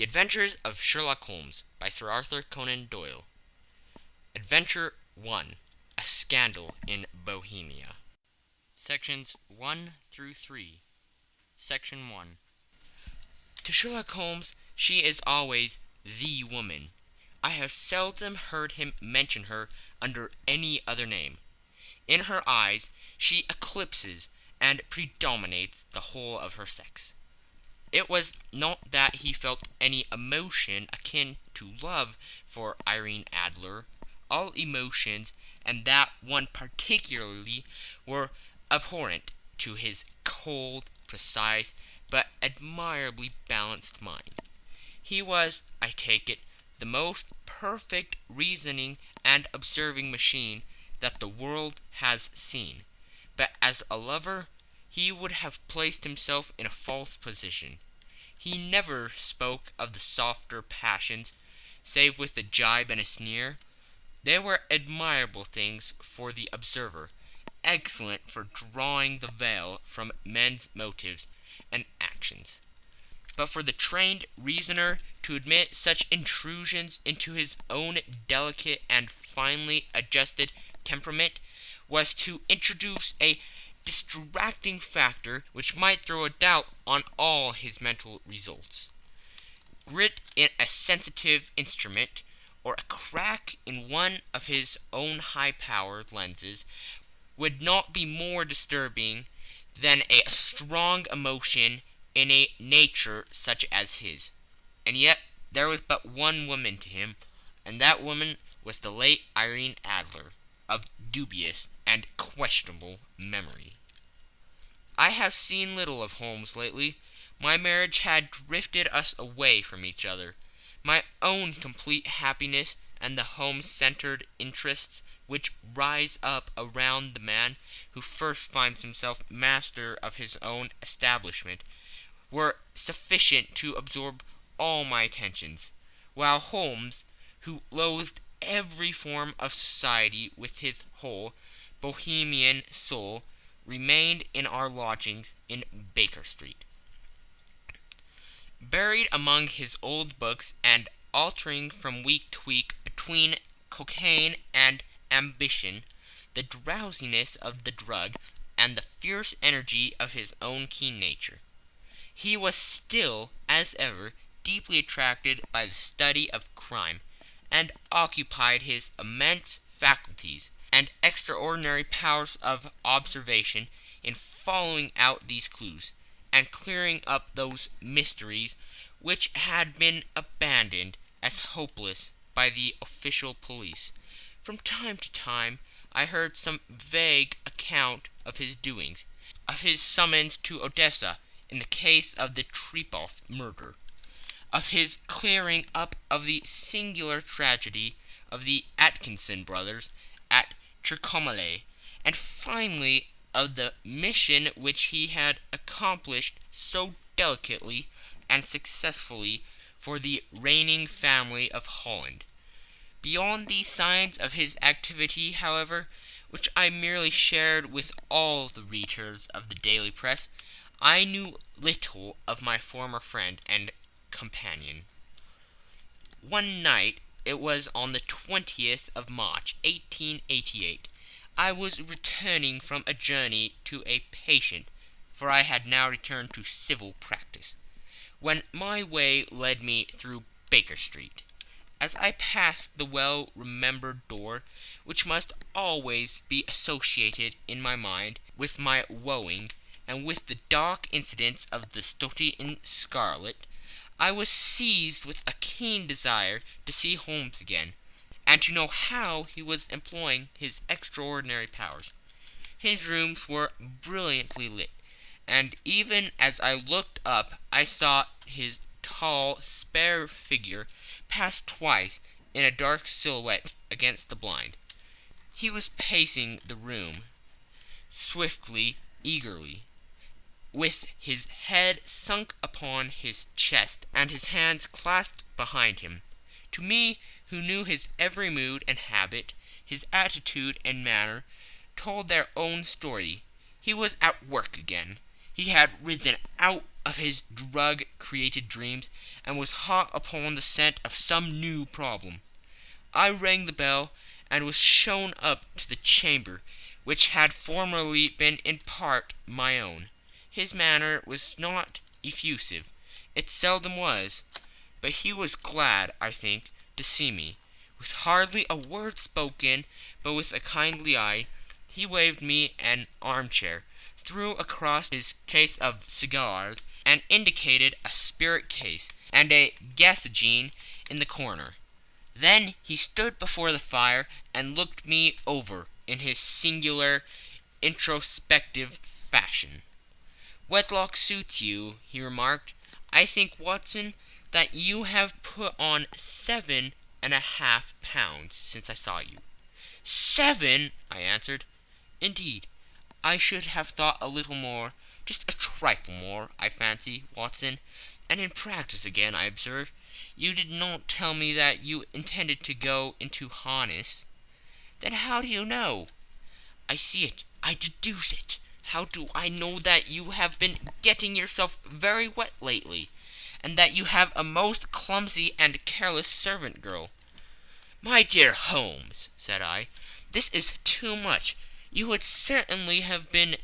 The Adventures of Sherlock Holmes by Sir Arthur Conan Doyle. Adventure 1. A Scandal in Bohemia. Sections 1 through 3. Section 1. To Sherlock Holmes, she is always the woman. I have seldom heard him mention her under any other name. In her eyes, she eclipses and predominates the whole of her sex. It was not that he felt any emotion akin to love for Irene Adler. All emotions, and that one particularly, were abhorrent to his cold, precise, but admirably balanced mind. He was, I take it, the most perfect reasoning and observing machine that the world has seen. But as a lover, he would have placed himself in a false position. He never spoke of the softer passions, save with a jibe and a sneer. They were admirable things for the observer, excellent for drawing the veil from men's motives and actions. But for the trained reasoner to admit such intrusions into his own delicate and finely adjusted temperament was to introduce a distracting factor which might throw a doubt on all his mental results. Grit in a sensitive instrument, or a crack in one of his own high-powered lenses, would not be more disturbing than a strong emotion in a nature such as his. And yet there was but one woman to him, and that woman was the late Irene Adler, of dubious and questionable memory. I have seen little of Holmes lately. My marriage had drifted us away from each other. My own complete happiness and the home-centered interests which rise up around the man who first finds himself master of his own establishment were sufficient to absorb all my attentions, while Holmes, who loathed every form of society with his whole Bohemian soul, remained in our lodgings in Baker Street. Buried among his old books and altering from week to week between cocaine and ambition, the drowsiness of the drug, and the fierce energy of his own keen nature, he was still, as ever, deeply attracted by the study of crime, and occupied his immense faculties and extraordinary powers of observation in following out these clues, and clearing up those mysteries which had been abandoned as hopeless by the official police. From time to time I heard some vague account of his doings, of his summons to Odessa in the case of the Trepov murder, of his clearing up of the singular tragedy of the Atkinson brothers at Trincomalee, and finally of the mission which he had accomplished so delicately and successfully for the reigning family of Holland. Beyond these signs of his activity, however, which I merely shared with all the readers of the daily press, I knew little of my former friend and companion. One night, it was on the 20th of March, 1888, I was returning from a journey to a patient, for I had now returned to civil practice, when my way led me through Baker Street. As I passed the well-remembered door, which must always be associated in my mind with my wooing, and with the dark incidents of the Stoty in Scarlet, I was seized with a keen desire to see Holmes again, and to know how he was employing his extraordinary powers. His rooms were brilliantly lit, and even as I looked up I saw his tall, spare figure pass twice in a dark silhouette against the blind. He was pacing the room, swiftly, eagerly, with his head sunk upon his chest and his hands clasped behind him. To me, who knew his every mood and habit, his attitude and manner, told their own story. He was at work again. He had risen out of his drug-created dreams, and was hot upon the scent of some new problem. I rang the bell, and was shown up to the chamber, which had formerly been in part my own. His manner was not effusive. It seldom was. But he was glad, I think, to see me. With hardly a word spoken, but with a kindly eye, he waved me an armchair, threw across his case of cigars, and indicated a spirit case and a gasogene in the corner. Then he stood before the fire and looked me over in his singular, introspective fashion. "Wedlock suits you," he remarked. "I think, Watson, that you have put on 7.5 pounds since I saw you." "7!" I answered. "Indeed, I should have thought a little more, just a trifle more, I fancy, Watson. And in practice again, I observe. You did not tell me that you intended to go into harness." "Then how do you know?" "I see it. I deduce it. How do I know that you have been getting yourself very wet lately, and that you have a most clumsy and careless servant girl?" "My dear Holmes," said I, "this is too much. You would certainly have been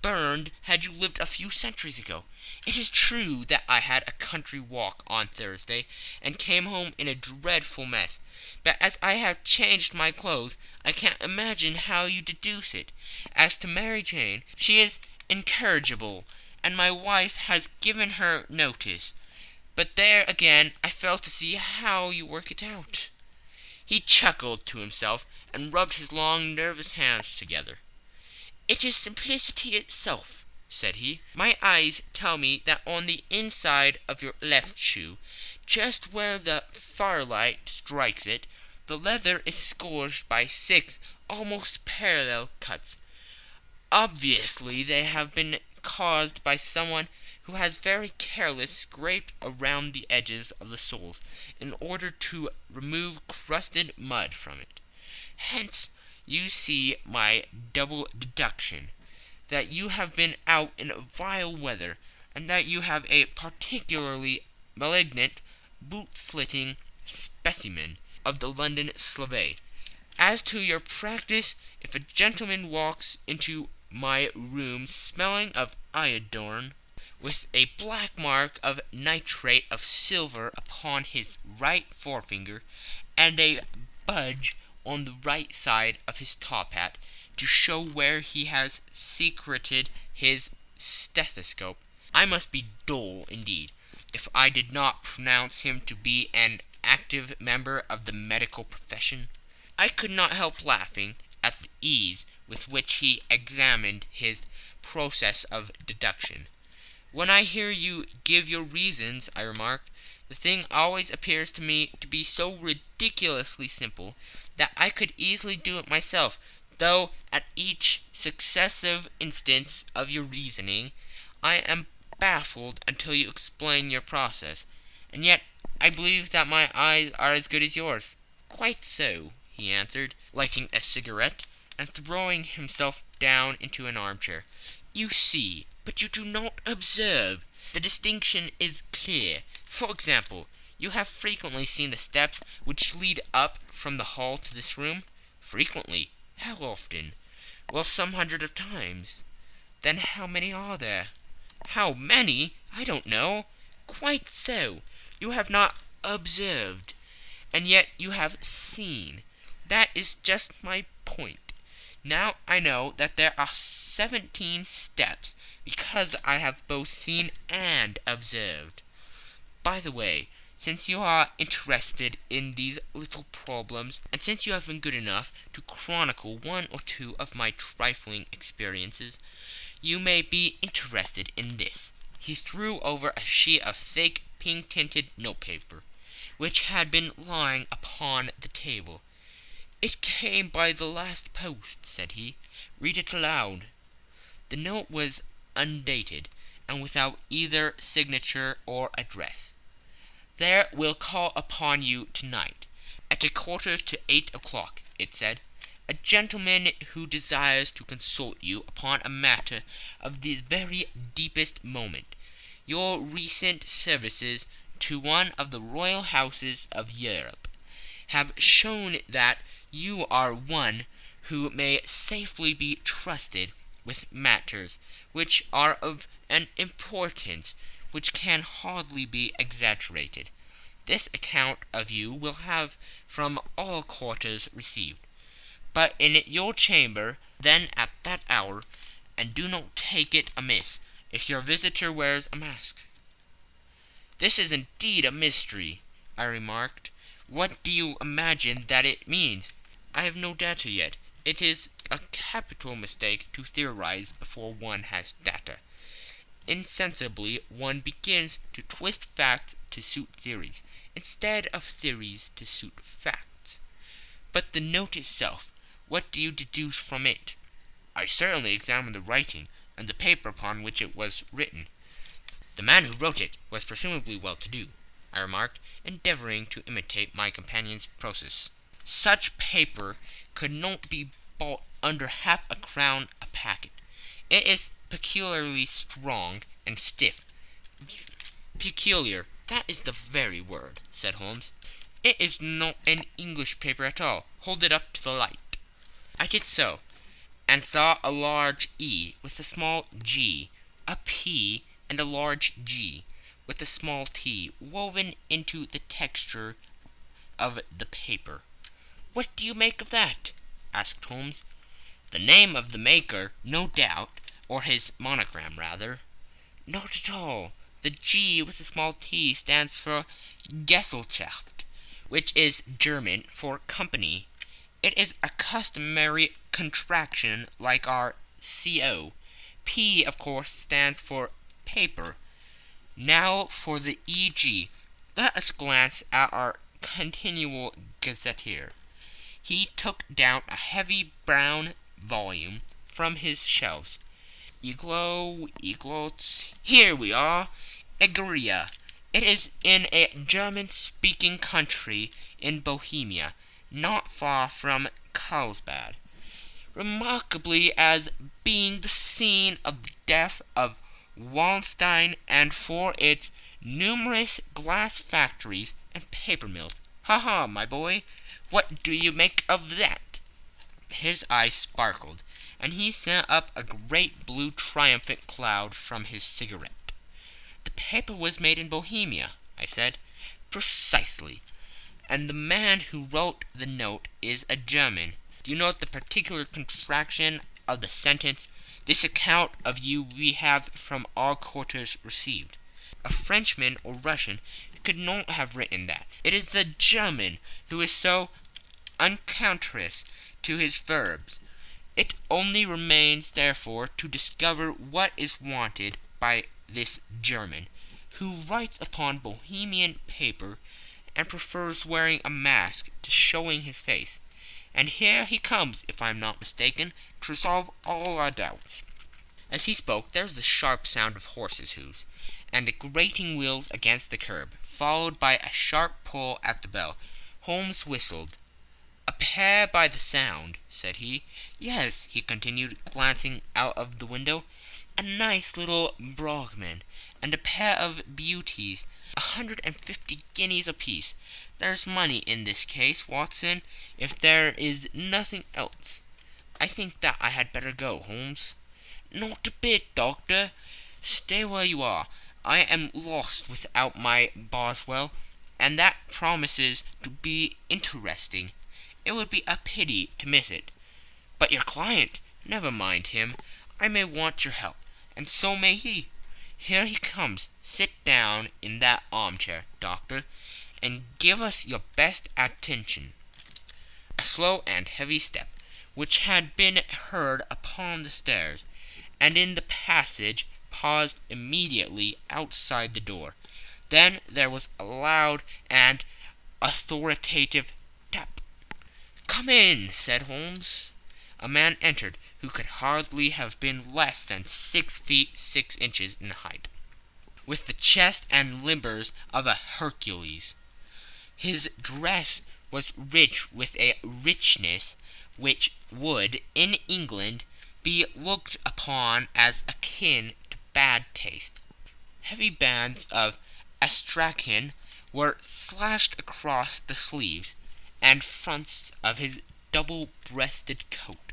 burned had you lived a few centuries ago. It is true that I had a country walk on Thursday, and came home in a dreadful mess. But as I have changed my clothes, I can't imagine how you deduce it. As to Mary Jane, she is incorrigible, and my wife has given her notice. But there again I fail to see how you work it out." He chuckled to himself, and rubbed his long, nervous hands together. "It is simplicity itself," said he. "My eyes tell me that on the inside of your left shoe, just where the firelight strikes it, the leather is scourged by 6 almost parallel cuts. Obviously they have been caused by someone who has very carelessly scraped around the edges of the soles in order to remove crusted mud from it. Hence you see my double deduction, that you have been out in vile weather, and that you have a particularly malignant, boot-slitting specimen of the London Slave. As to your practice, if a gentleman walks into my room smelling of iodine, with a black mark of nitrate of silver upon his right forefinger, and a budge on the right side of his top hat, to show where he has secreted his stethoscope, I must be dull indeed if I did not pronounce him to be an active member of the medical profession." I could not help laughing at the ease with which he examined his process of deduction. "When I hear you give your reasons," I remarked, "the thing always appears to me to be so ridiculously simple that I could easily do it myself, though at each successive instance of your reasoning I am baffled until you explain your process. And yet I believe that my eyes are as good as yours." "Quite so," he answered, lighting a cigarette, and throwing himself down into an armchair. "You see, but you do not observe. The distinction is clear. For example, you have frequently seen the steps which lead up from the hall to this room?" "Frequently." "How often?" "Well, some hundreds of times." "Then how many are there?" "How many? I don't know." "Quite so. You have not observed, and yet you have seen. That is just my point. Now I know that there are 17 steps, because I have both seen and observed. By the way, since you are interested in these little problems, and since you have been good enough to chronicle one or two of my trifling experiences, you may be interested in this." He threw over a sheet of thick, pink-tinted notepaper, which had been lying upon the table. "It came by the last post," said he. "Read it aloud." The note was undated, and without either signature or address. "There will call upon you tonight, at 7:45, it said, "a gentleman who desires to consult you upon a matter of the very deepest moment. your recent services to one of the royal houses of Europe have shown that you are one who may safely be trusted with matters which are of an importance which can hardly be exaggerated. This account of you will have from all quarters received, but in your chamber then at that hour, and do not take it amiss if your visitor wears a mask." "This is indeed a mystery," I remarked. "What do you imagine that it means?" "I have no data yet. It is a capital mistake to theorize before one has data. Insensibly one begins to twist facts to suit theories, instead of theories to suit facts. But the note itself, what do you deduce from it?" "I certainly examined the writing, and the paper upon which it was written." "The man who wrote it was presumably well-to-do," I remarked, endeavoring to imitate my companion's process. "Such paper could not be bought under half a crown a packet. It is peculiarly strong and stiff." "Peculiar, that is the very word," said Holmes. "It is not an English paper at all. Hold it up to the light." I did so, and saw a large E with a small g, a P and a large G with a small t woven into the texture of the paper. "What do you make of that?" asked Holmes. "The name of the maker, no doubt, or his monogram, rather." "Not at all. The G with the small t stands for Gesellschaft, which is German for company. It is a customary contraction like our CO. P, of course, stands for paper. Now for the EG. Let us glance at our continual gazetteer." He took down a heavy brown volume from his shelves. Eglots. Here we are. Egeria. It is in a German-speaking country in Bohemia, not far from Carlsbad, remarkably as being the scene of the death of Wallenstein, and for its numerous glass factories and paper mills. Ha, my boy, what do you make of that?" His eyes sparkled, and he sent up a great blue triumphant cloud from his cigarette. "The paper was made in Bohemia," I said. "Precisely. And the man who wrote the note is a German. Do you note the particular contraction of the sentence? 'This account of you we have from all quarters received.' A Frenchman or Russian could not have written that. It is the German who is so unctuous to his verbs. It only remains, therefore, to discover what is wanted by this German, who writes upon Bohemian paper and prefers wearing a mask to showing his face. And here he comes, if I am not mistaken, to resolve all our doubts." As he spoke, there was the sharp sound of horses' hoofs, and the grating wheels against the curb, followed by a sharp pull at the bell. Holmes whistled. "A pair by the sound," said he. "Yes," he continued, glancing out of the window, "a nice little Brogman, and a pair of beauties, 150 guineas apiece. There's money in this case, Watson, if there is nothing else. I think that I had better go, Holmes." "Not a bit, Doctor. Stay where you are. I am lost without my Boswell, and that promises to be interesting. It would be a pity to miss it. But your client, never mind him. I may want your help, and so may he. Here he comes. Sit down in that armchair, Doctor, and give us your best attention." A slow and heavy step, which had been heard upon the stairs and in the passage, paused immediately outside the door. Then there was a loud and authoritative tap. "Come in," said Holmes. A man entered who could hardly have been less than 6 feet 6 inches in height, with the chest and limbers of a Hercules. His dress was rich with a richness which would, in England, be looked upon as akin to bad taste. Heavy bands of astrakhan were slashed across the sleeves and fronts of his double-breasted coat,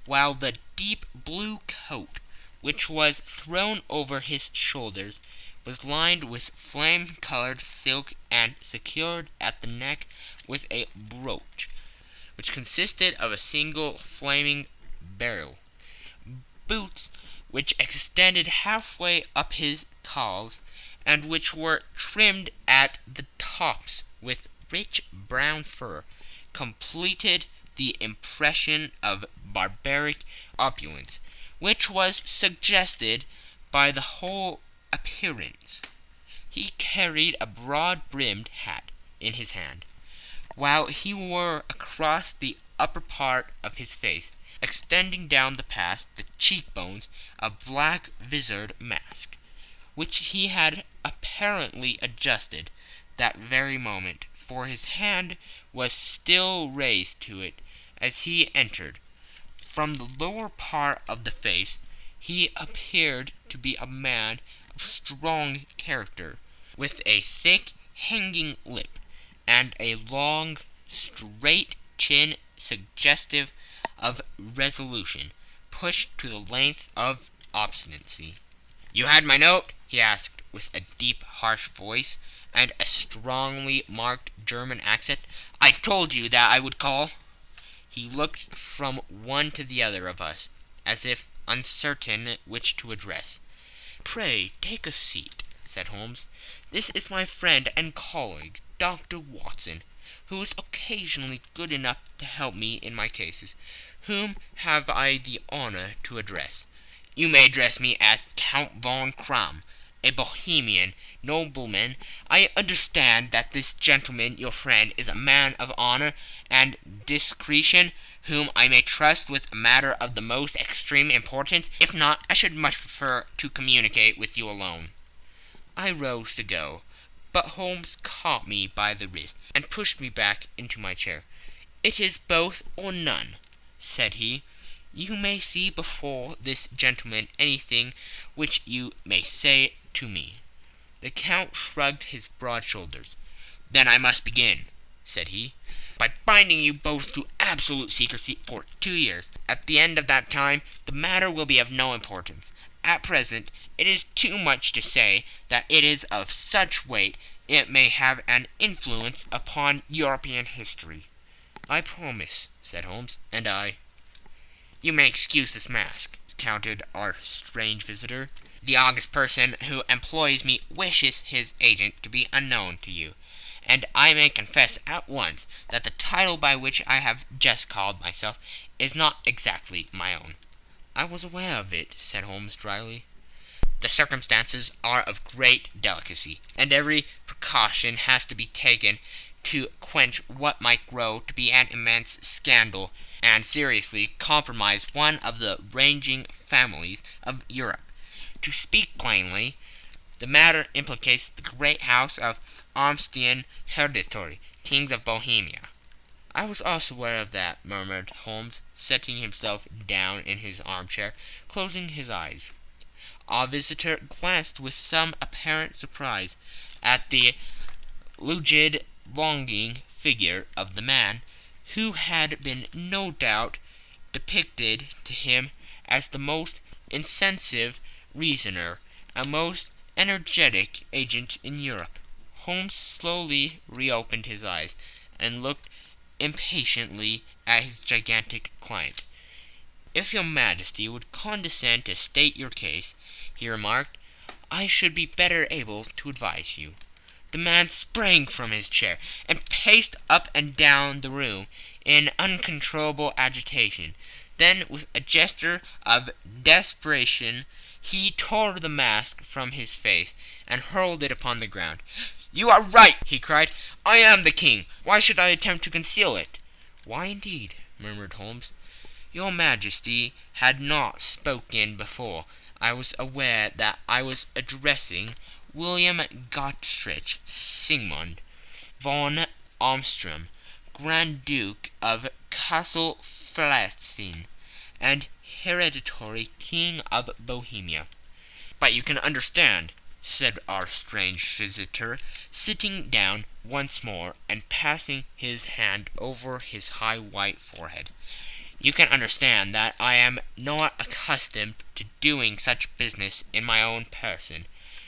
while the deep blue coat, which was thrown over his shoulders, was lined with flame-colored silk and secured at the neck with a brooch, which consisted of a single flaming beryl. Boots which extended halfway up his calves, and which were trimmed at the tops with rich brown fur, completed the impression of barbaric opulence, which was suggested by the whole appearance. He carried a broad-brimmed hat in his hand, while he wore across the upper part of his face, extending down past the cheekbones, a black visored mask, which he had apparently adjusted that very moment, for his hand was still raised to it as he entered. From the lower part of the face he appeared to be a man of strong character, with a thick hanging lip, and a long, straight chin suggestive of resolution, pushed to the length of obstinacy. "You had my note?" he asked, with a deep, harsh voice, and a strongly marked German accent. "I told you that I would call." He looked from one to the other of us, as if uncertain which to address. "Pray take a seat," said Holmes. "This is my friend and colleague, Dr. Watson, who is occasionally good enough to help me in my cases. Whom have I the honor to address?" "You may address me as Count von Kramm, a Bohemian nobleman. I understand that this gentleman, your friend, is a man of honor and discretion, whom I may trust with a matter of the most extreme importance. If not, I should much prefer to communicate with you alone." I rose to go, but Holmes caught me by the wrist and pushed me back into my chair. "It is both or none," said he. "You may see before this gentleman anything which you may say to me." The Count shrugged his broad shoulders. "Then I must begin," said he, "by binding you both to absolute secrecy for 2 years. At the end of that time the matter will be of no importance. At present it is too much to say that it is of such weight it may have an influence upon European history." "I promise," said Holmes. "And I." "You may excuse this mask," countered our strange visitor. "The august person who employs me wishes his agent to be unknown to you, and I may confess at once that the title by which I have just called myself is not exactly my own." "I was aware of it," said Holmes dryly. "The circumstances are of great delicacy, and every precaution has to be taken to quench what might grow to be an immense scandal and seriously compromise one of the reigning families of Europe. To speak plainly, the matter implicates the great house of Amstein Hereditary, kings of Bohemia." "I was also aware of that," murmured Holmes, setting himself down in his armchair, closing his eyes. Our visitor glanced with some apparent surprise at the rigid, longing figure of the man, who had been no doubt depicted to him as the most insensitive reasoner and most energetic agent in Europe. Holmes slowly reopened his eyes and looked impatiently at his gigantic client. "If your Majesty would condescend to state your case," he remarked, "I should be better able to advise you." The man sprang from his chair and paced up and down the room in uncontrollable agitation. Then, with a gesture of desperation, he tore the mask from his face and hurled it upon the ground. "You are right!" he cried. "I am the king. Why should I attempt to conceal it?" "Why, indeed?" murmured Holmes. "Your Majesty had not spoken before. I was aware that I was addressing William Gottrich Sigmund von Amsterdam, Grand Duke of Kassel-Flatten, and hereditary King of Bohemia." "But you can understand," said our strange visitor, sitting down once more and passing his hand over his high white forehead. "You can understand that I am not accustomed to doing such business in my own person,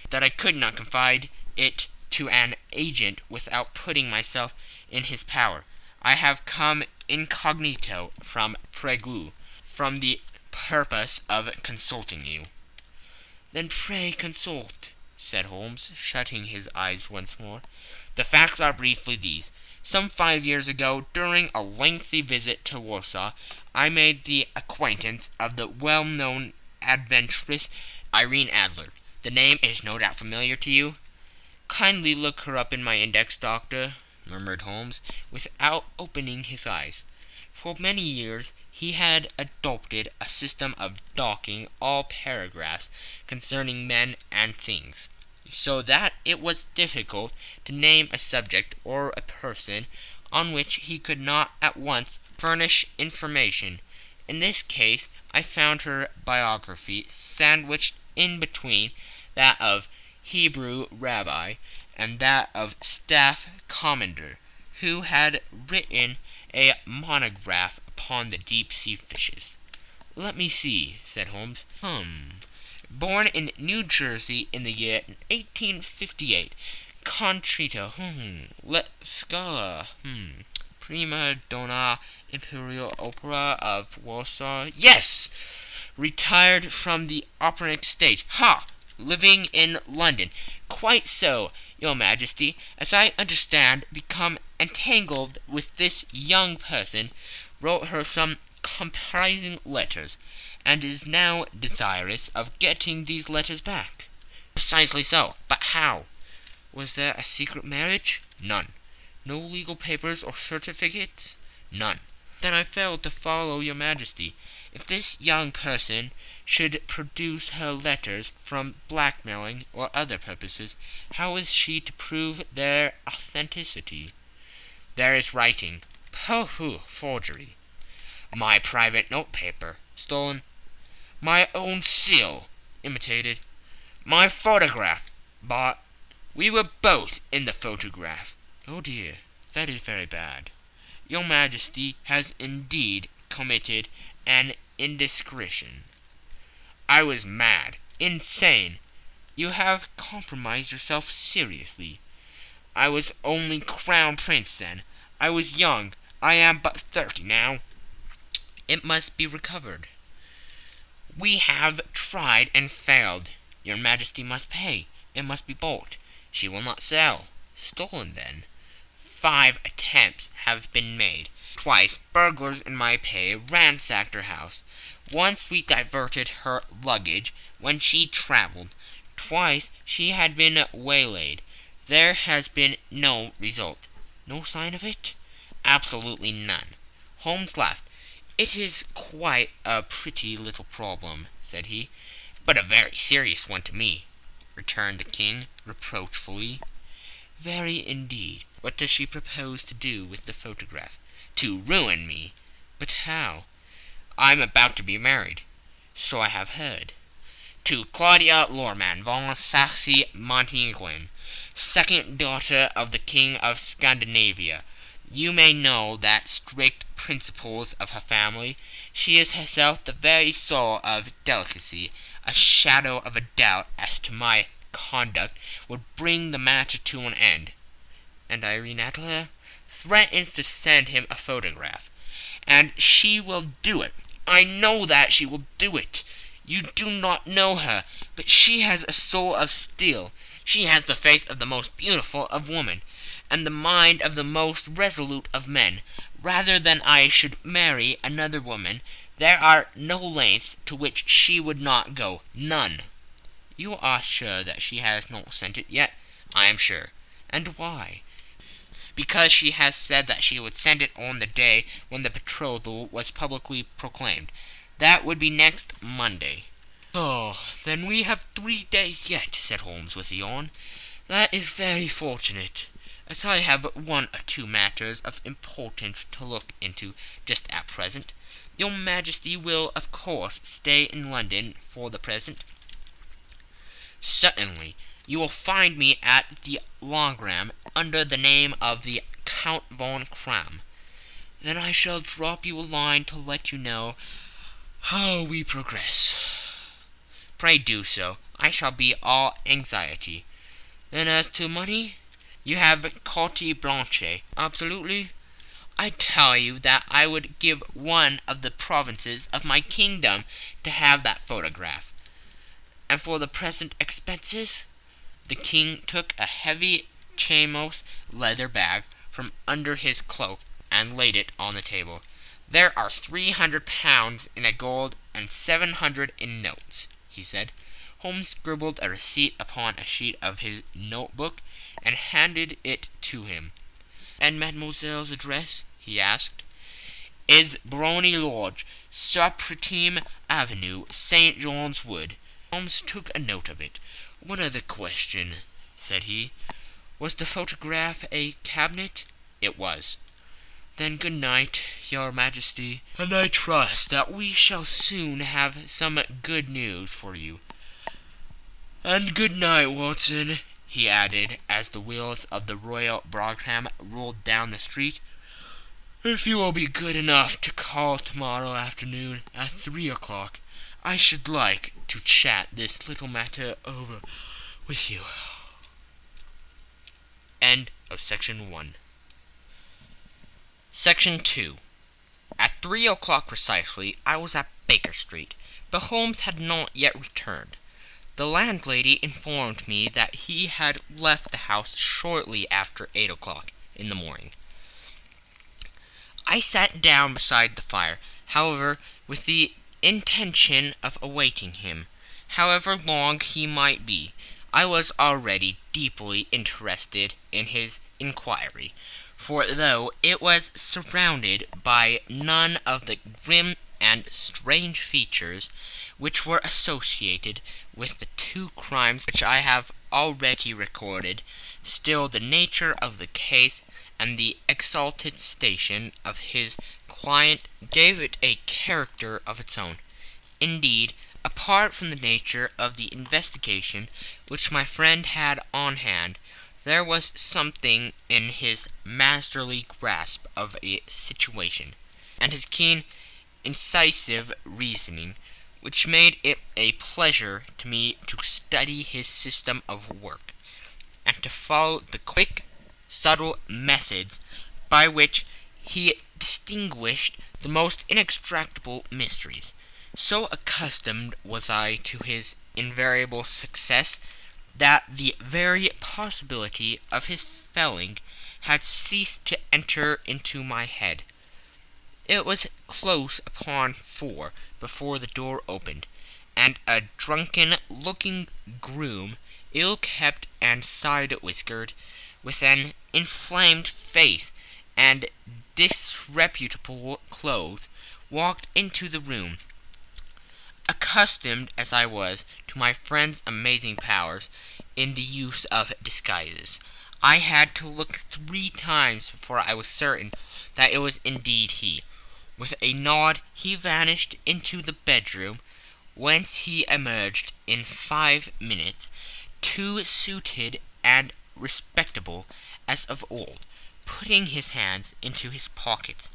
that I could not confide it to an agent without putting myself in his power. I have come incognito from Prague, from the purpose of consulting you." "Then pray consult," said Holmes, shutting his eyes once more. "The facts are briefly these. Some 5 years ago, during a lengthy visit to Warsaw, I made the acquaintance of the well-known adventuress Irene Adler. The name is no doubt familiar to you?" "Kindly look her up in my index, Doctor," murmured Holmes, without opening his eyes. For many years he had adopted a system of docking all paragraphs concerning men and things, so that it was difficult to name a subject or a person on which he could not at once furnish information. In this case I found her biography sandwiched in between that of Hebrew rabbi and that of staff commander, who had written a monograph upon the deep-sea fishes. "Let me see," said Holmes. Born in New Jersey in the year 1858. Contrito. Let Scala. Prima donna Imperial Opera of Warsaw. Yes! Retired from the operatic stage. Ha! Living in London. Quite so, Your Majesty. As I understand, become entangled with this young person, wrote her some comprising letters, and is now desirous of getting these letters back." "Precisely so. But how?" "Was there a secret marriage?" "None." "No legal papers or certificates?" "None." "Then I fail to follow, Your Majesty. If this young person should produce her letters from blackmailing or other purposes, how is she to prove their authenticity?" "There is writing." "Pooh! Forgery." "My private note-paper." "Stolen." "My own seal." "Imitated." "My photograph." "Bought." "We were both in the photograph." "Oh dear, that is very bad. Your Majesty has indeed committed an indiscretion." "I was mad, insane." "You have compromised yourself seriously." "I was only Crown Prince then. I was young. I am but 30 now." "It must be recovered." "We have tried and failed." "Your Majesty must pay. It must be bought." "She will not sell." "Stolen, then." 5 attempts have been made. Twice burglars in my pay ransacked her house. Once we diverted her luggage when she travelled. Twice she had been waylaid. There has been no result. "No sign of it?" "Absolutely none." Holmes laughed. "It is quite a pretty little problem," said he. "But a very serious one to me," returned the King, reproachfully. "Very indeed. What does she propose to do with the photograph?" "To ruin me." "But how?" "I'm about to be married." "So I have heard." "To Claudia Lorman von Saxe-Montenegrin, second daughter of the King of Scandinavia. You may know the strict principles of her family. She is herself the very soul of delicacy. A shadow of a doubt as to my conduct would bring the matter to an end." "And Irene Adler?" "Threatens to send him a photograph. And she will do it. I know that she will do it. You do not know her, but she has a soul of steel. She has the face of the most beautiful of women, and the mind of the most resolute of men. Rather than I should marry another woman, there are no lengths to which she would not go. None." "You are sure that she has not sent it yet?" "I am sure." "And why?" "Because she has said that she would send it on the day when the betrothal was publicly proclaimed. That would be next Monday." "Oh, then we have 3 days yet," said Holmes with a yawn. "That is very fortunate, as I have 1 or 2 matters of importance to look into just at present. Your Majesty will, of course, stay in London for the present?" "Certainly. You will find me at the Logram under the name of the Count von Kram. Then I shall drop you a line to let you know how we progress. Pray do so. I shall be all anxiety. Then as to money, you have carte blanche. Absolutely. I tell you that I would give one of the provinces of my kingdom to have that photograph. And for the present expenses, the king took a heavy chamois leather bag from under his cloak and laid it on the table. There are 300 pounds in gold and 700 in notes, he said. Holmes scribbled a receipt upon a sheet of his notebook and handed it to him. And mademoiselle's address, he asked. Is Brony Lodge, Supreme Avenue, St. John's Wood. Holmes took a note of it. One other question, said he. Was the photograph a cabinet? It was. Then good night, your majesty, and I trust that we shall soon have some good news for you. And good night, Watson, he added, as the wheels of the Royal Brougham rolled down the street. If you will be good enough to call tomorrow afternoon at 3 o'clock, I should like to chat this little matter over with you. End of Section 1. Section 2. At 3 o'clock precisely, I was at Baker Street, but Holmes had not yet returned. The landlady informed me that he had left the house shortly after 8 o'clock in the morning. I sat down beside the fire, however, with the intention of awaiting him. However long he might be, I was already deeply interested in his inquiry, for though it was surrounded by none of the grim and strange features which were associated with the two crimes which I have already recorded, still the nature of the case and the exalted station of his client gave it a character of its own. Indeed, apart from the nature of the investigation which my friend had on hand, there was something in his masterly grasp of a situation, and his keen, incisive reasoning, which made it a pleasure to me to study his system of work, and to follow the quick, subtle methods by which he distinguished the most inextractable mysteries. So accustomed was I to his invariable success that the very possibility of his failing had ceased to enter into my head. It was close upon 4 before the door opened, and a drunken-looking groom, ill-kept and side-whiskered, with an inflamed face and disreputable clothes, walked into the room. Accustomed as I was to my friend's amazing powers in the use of disguises, I had to look 3 times before I was certain that it was indeed he. With a nod he vanished into the bedroom, whence he emerged in 5 minutes, too suited and respectable as of old. Putting his hands into his pockets,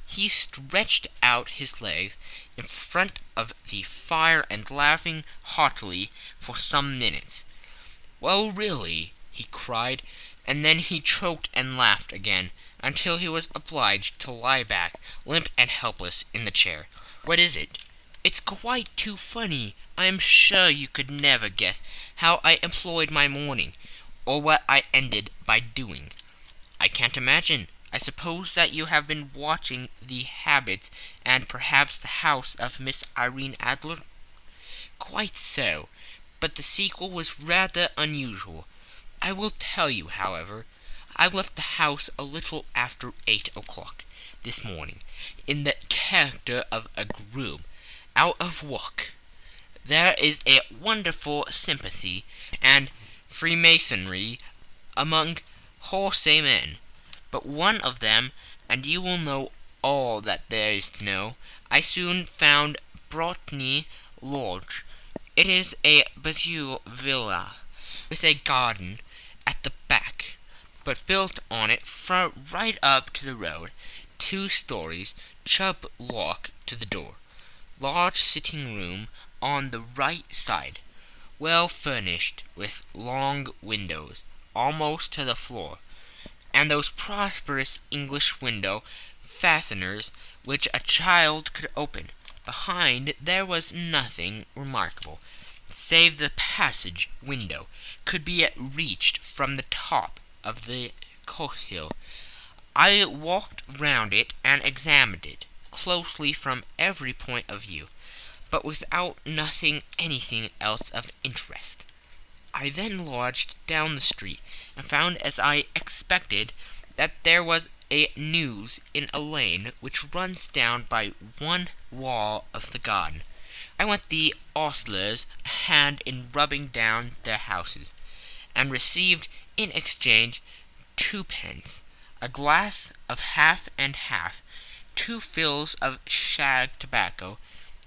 he stretched out his legs in front of the fire and laughing heartily for some minutes. Well, really, he cried, and then he choked and laughed again, until he was obliged to lie back, limp and helpless, in the chair. What is it? It's quite too funny. I am sure you could never guess how I employed my morning, or what I ended by doing. I can't imagine. I suppose that you have been watching the habits and perhaps the house of Miss Irene Adler? Quite so, but the sequel was rather unusual. I will tell you, however. I left the house a little after 8 o'clock this morning, in the character of a groom, out of work. There is a wonderful sympathy and freemasonry among horsemen, but one of them, and you will know all that there is to know, I soon found Brotny Lodge. It is a Bazille villa, with a garden at the back, but built on it right up to the road, 2 stories, chub lock to the door, large sitting room on the right side, well furnished with long windows almost to the floor, and those prosperous English window fasteners which a child could open. Behind there was nothing remarkable, save the passage window could be reached from the top of the coach-hill. I walked round it and examined it closely from every point of view, but without nothing anything else of interest. I then lodged down the street, and found, as I expected, that there was a news in a lane which runs down by one wall of the garden. I went the ostlers a hand in rubbing down their houses, and received in exchange 2 pence, a glass of half and half, 2 fills of shag tobacco,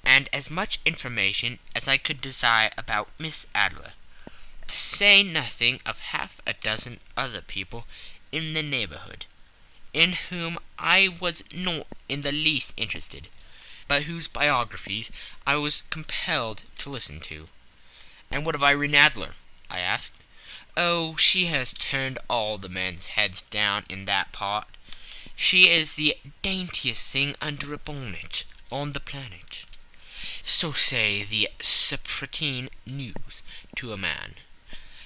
and as much information as I could desire about Miss Adler, to say nothing of half a dozen other people in the neighborhood, in whom I was not in the least interested, but whose biographies I was compelled to listen to. "And what of Irene Adler?" I asked. "Oh, she has turned all the men's heads down in that part. She is the daintiest thing under a bonnet on the planet. So say the Serpentine news to a man.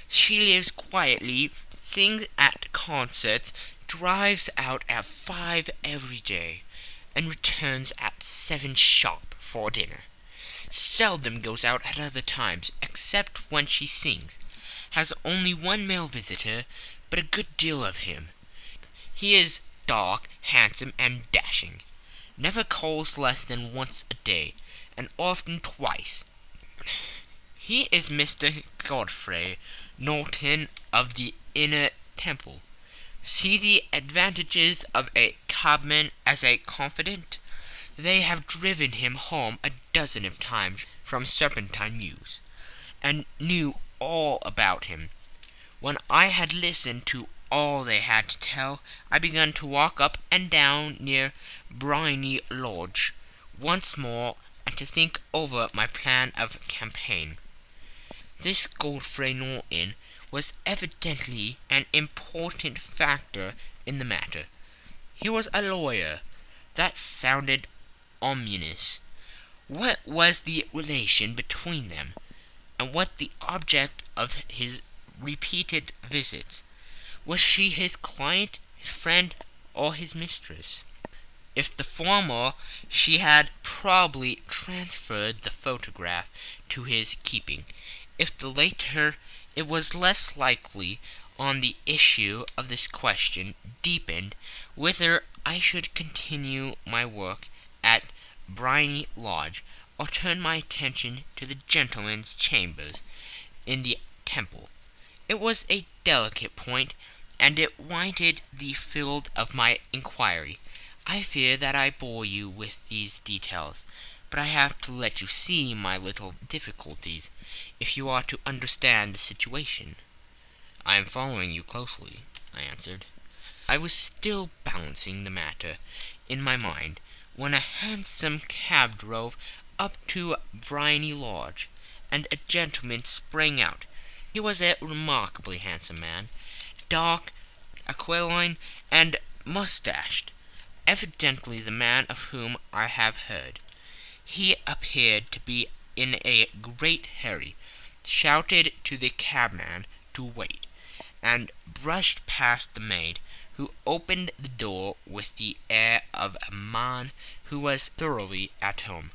She lives quietly, sings at concerts, drives out at 5 every day, and returns at 7 sharp for dinner. Seldom goes out at other times, except when she sings. Has only 1 male visitor, but a good deal of him. He is dark, handsome, and dashing. Never calls less than once a day, and often twice. He is Mr. Godfrey Norton of the Inner Temple. See the advantages of a cabman as a confidant. They have driven him home a dozen of times from Serpentine Mews, and knew all about him. When I had listened to all they had to tell, I began to walk up and down near Briony Lodge once more, and to think over my plan of campaign. This Godfrey Norton was evidently an important factor in the matter. He was a lawyer. That sounded ominous. What was the relation between them, and what the object of his repeated visits? Was she his client, his friend, or his mistress? If the former, she had probably transferred the photograph to his keeping. If the latter, it was less likely on the issue of this question deepened whether I should continue my work at Briony Lodge, or turn my attention to the gentlemen's chambers in the Temple. It was a delicate point, and it wanted the field of my inquiry. I fear that I bore you with these details, but I have to let you see my little difficulties, if you are to understand the situation. "I am following you closely," I answered. I was still balancing the matter in my mind, when a hansom cab drove up to Briony Lodge, and a gentleman sprang out. He was a remarkably handsome man, dark, aquiline, and mustached, evidently the man of whom I have heard. He appeared to be in a great hurry, shouted to the cabman to wait, and brushed past the maid, who opened the door with the air of a man who was thoroughly at home.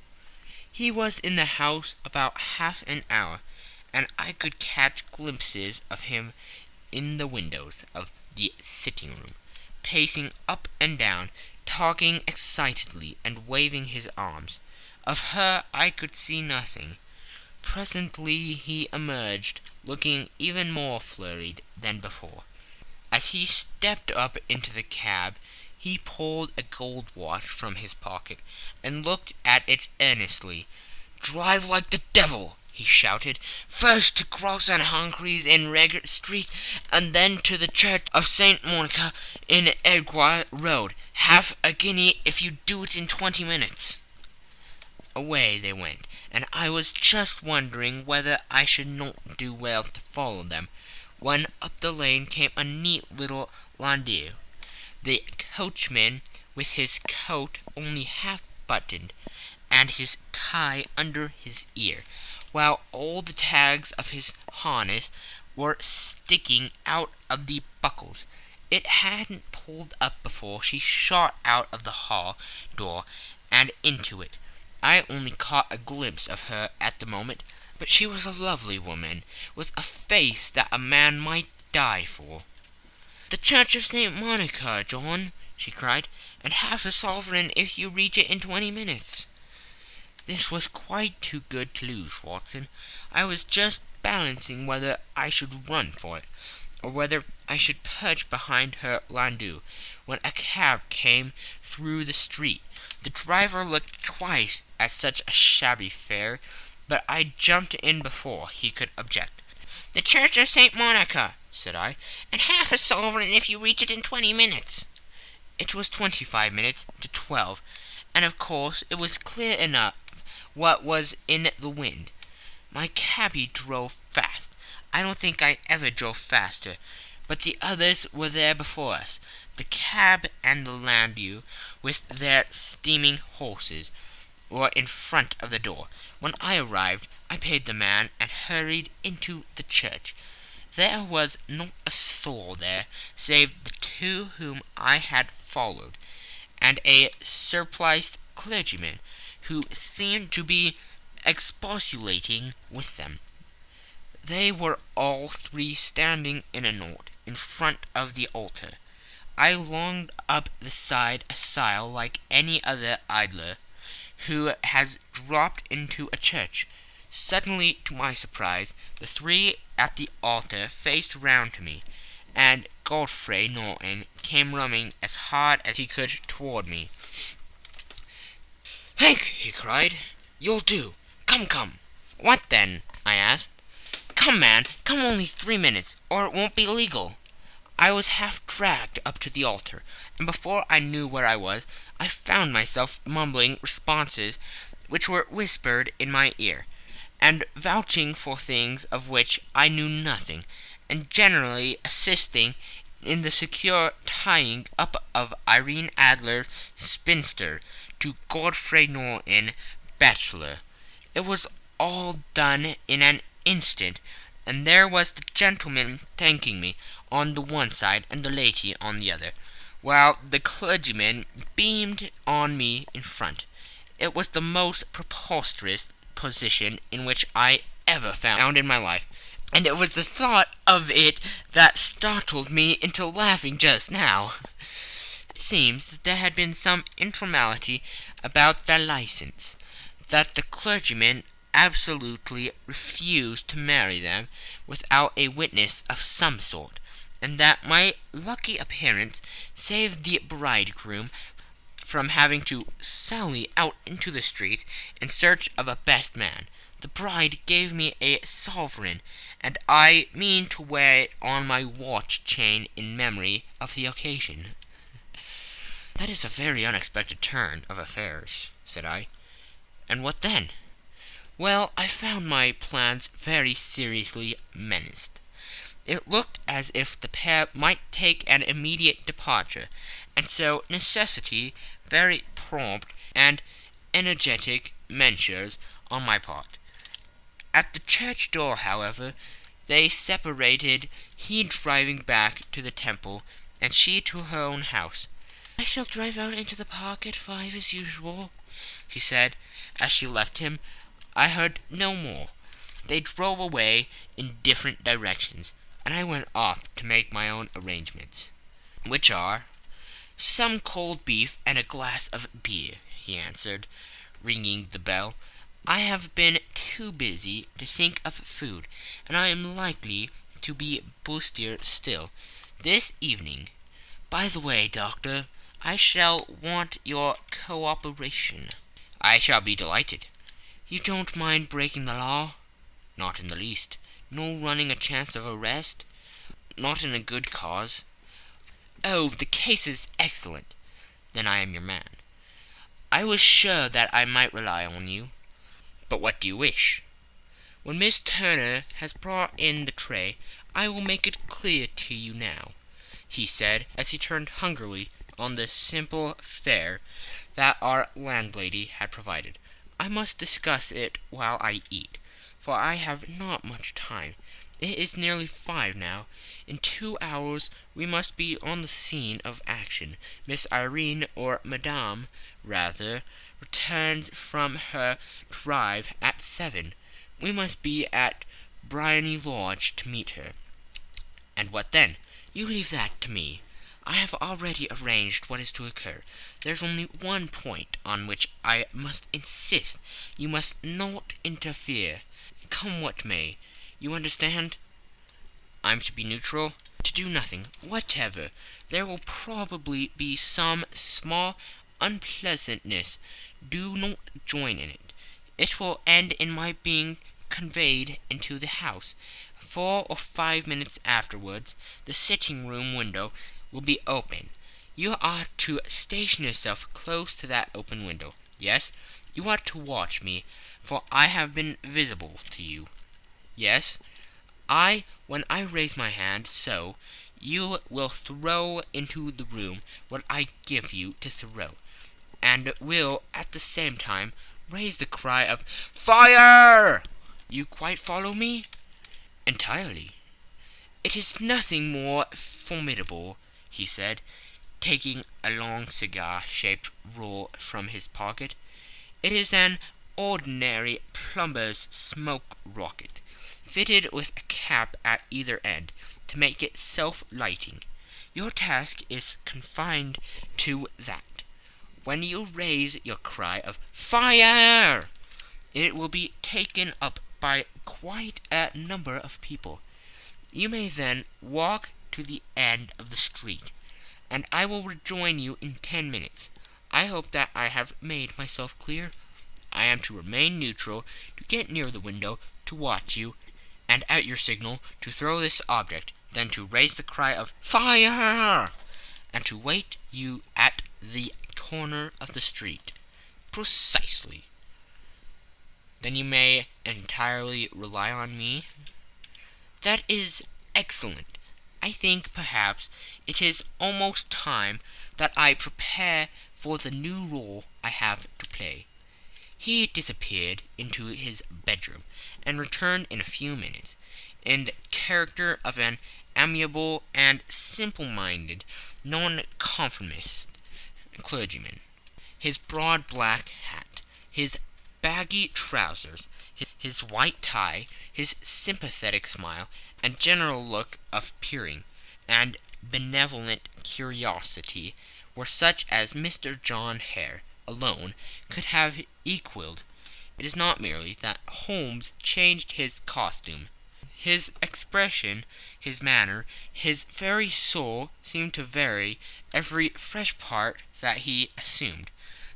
He was in the house about half an hour, and I could catch glimpses of him in the windows of the sitting-room, pacing up and down, talking excitedly, and waving his arms. Of her I could see nothing. Presently he emerged, looking even more flurried than before. As he stepped up into the cab, he pulled a gold watch from his pocket, and looked at it earnestly. "Drive like the devil," he shouted. "First to Gross and Humphrey's in Readit Street, and then to the Church of St. Monica in Edgware Road. Half a guinea if you do it in 20 minutes." Away they went, and I was just wondering whether I should not do well to follow them, when up the lane came a neat little landau, the coachman with his coat only half buttoned, and his tie under his ear, while all the tags of his harness were sticking out of the buckles. It hadn't pulled up before she shot out of the hall door and into it. I only caught a glimpse of her at the moment, but she was a lovely woman, with a face that a man might die for. "The Church of St. Monica, John," she cried, "and half a sovereign if you reach it in 20 minutes. This was quite too good to lose, Watson. I was just balancing whether I should run for it, or whether I should perch behind her landau, when a cab came through the street. The driver looked twice at such a shabby fare, but I jumped in before he could object. "The Church of St. Monica," said I, "and half a sovereign if you reach it in 20 minutes. It was 25 minutes to 12, and of course it was clear enough what was in the wind. My cabby drove fast. I don't think I ever drove faster, but the others were there before us, the cab and the landau, with their steaming horses, were in front of the door. When I arrived, I paid the man and hurried into the church. There was not a soul there, save the two whom I had followed, and a surpliced clergyman, who seemed to be expostulating with them. They were all three standing in a knot in front of the altar. I longed up the side aisle like any other idler who has dropped into a church. Suddenly, to my surprise, the three at the altar faced round to me, and Godfrey Norton came running as hard as he could toward me. "Hank," he cried, "you'll do. Come. "What then?" I asked. "Come, man, come, only 3 minutes, or it won't be legal." I was half dragged up to the altar, and before I knew where I was, I found myself mumbling responses which were whispered in my ear, and vouching for things of which I knew nothing, and generally assisting in the secure tying up of Irene Adler, spinster, to Godfrey Norton, bachelor. It was all done in an instant, and there was the gentleman thanking me on the one side and the lady on the other, while the clergyman beamed on me in front. It was the most preposterous position in which I ever found in my life, and it was the thought of it that startled me into laughing just now. It seems that there had been some informality about their license, that the clergyman absolutely refused to marry them without a witness of some sort, and that my lucky appearance saved the bridegroom from having to sally out into the street in search of a best man. The bride gave me a sovereign, and I mean to wear it on my watch chain in memory of the occasion. "That is a very unexpected turn of affairs," said I. "And what then?" "Well, I found my plans very seriously menaced. It looked as if the pair might take an immediate departure, and so necessity very prompt and energetic measures on my part. At the church door, however, they separated, he driving back to the temple, and she to her own house. "I shall drive out into the park at 5 as usual," she said, as she left him. I heard no more. They drove away in different directions, and I went off to make my own arrangements. "Which are?" "Some cold beef and a glass of beer," he answered, ringing the bell. "I have been too busy to think of food, and I am likely to be bustier still this evening. By the way, Doctor, I shall want your cooperation." "I shall be delighted." "You don't mind breaking the law?" Not in the least. No running a chance of arrest? Not in a good cause? Oh, the case is excellent. Then I am your man. I was sure that I might rely on you. But what do you wish? When Miss Turner has brought in the tray, I will make it clear to you now, he said, as he turned hungrily on the simple fare that our landlady had provided. I must discuss it while I eat, for I have not much time. It is nearly 5 now. In 2 hours we must be on the scene of action. Miss Irene, or Madame, rather, returns from her drive at 7. We must be at Briony Lodge to meet her. And what then? You leave that to me. I have already arranged what is to occur. There's only one point on which I must insist. You must not interfere, come what may. You understand? I'm to be neutral, to do nothing whatever. There will probably be some small unpleasantness. Do not join in it. It will end in my being conveyed into the house. 4 or 5 minutes afterwards, the sitting-room window will be open. You are to station yourself close to that open window. Yes, you are to watch me, for I have been visible to you. Yes, when I raise my hand, so, you will throw into the room what I give you to throw, and will, at the same time, raise the cry of "Fire!" You quite follow me? Entirely. It is nothing more formidable, he said, taking a long cigar-shaped roll from his pocket. It is an ordinary plumber's smoke rocket, fitted with a cap at either end, to make it self-lighting. Your task is confined to that. When you raise your cry of "Fire!" it will be taken up by quite a number of people. You may then walk to the end of the street, and I will rejoin you in 10 minutes. I hope that I have made myself clear. I am to remain neutral, to get near the window, to watch you, and at your signal to throw this object, then to raise the cry of "Fire!" and to wait you at the corner of the street. Precisely. Then you may entirely rely on me? That is excellent. I think, perhaps, it is almost time that I prepare for the new role I have to play. He disappeared into his bedroom, and returned in a few minutes, in the character of an amiable and simple-minded nonconformist clergyman. His broad black hat, his baggy trousers, his white tie, his sympathetic smile, and general look of peering and benevolent curiosity were such as Mr. John Hare alone could have equalled. It is not merely that Holmes changed his costume. His expression, his manner, his very soul seemed to vary every fresh part that he assumed.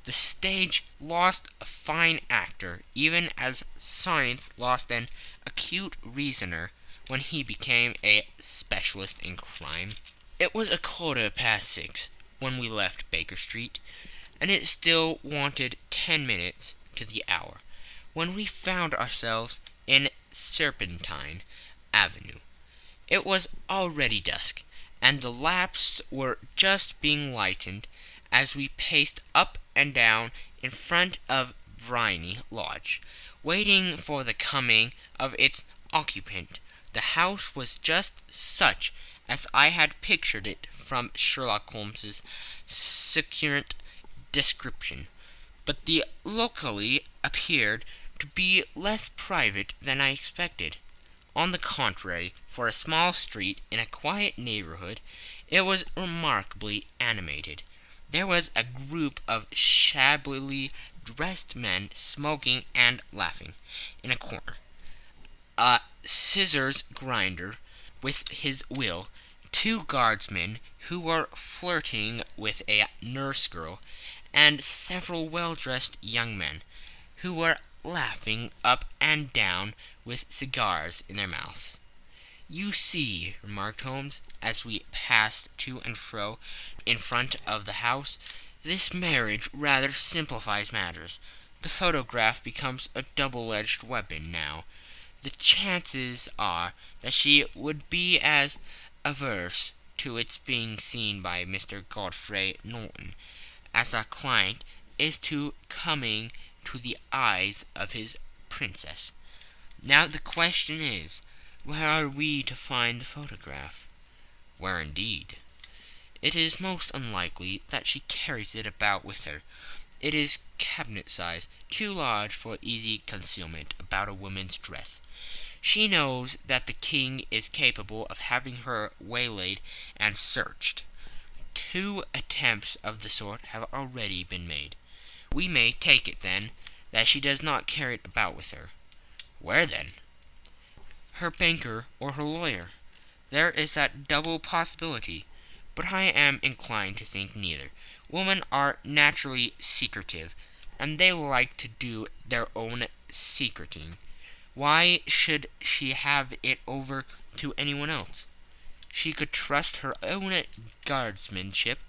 The stage lost a fine actor, even as science lost an acute reasoner when he became a specialist in crime. It was 6:15 when we left Baker Street, and it still wanted 10 minutes to the hour, when we found ourselves in Serpentine Avenue. It was already dusk, and the lamps were just being lighted as we paced up and down in front of Briony Lodge, waiting for the coming of its occupant. The house was just such as I had pictured it from Sherlock Holmes's succinct description, but the locale appeared to be less private than I expected. On the contrary, for a small street in a quiet neighborhood, it was remarkably animated. There was a group of shabbily dressed men smoking and laughing in a corner. A scissors grinder with his wheel, 2 guardsmen who were flirting with a nurse girl, and several well-dressed young men who were laughing up and down with cigars in their mouths. "You see," remarked Holmes, as we passed to and fro in front of the house, "this marriage rather simplifies matters. The photograph becomes a double-edged weapon now. The chances are that she would be as averse to its being seen by Mr. Godfrey Norton as our client is to coming to the eyes of his princess. Now the question is, where are we to find the photograph?" "Where indeed? It is most unlikely that she carries it about with her. It is cabinet-size, too large for easy concealment about a woman's dress. She knows that the king is capable of having her waylaid and searched. 2 attempts of the sort have already been made. We may take it, then, that she does not carry it about with her." "Where, then?" "Her banker or her lawyer. There is that double possibility, but I am inclined to think neither. Women are naturally secretive, and they like to do their own secreting. Why should she have it over to anyone else? She could trust her own guardsmanship,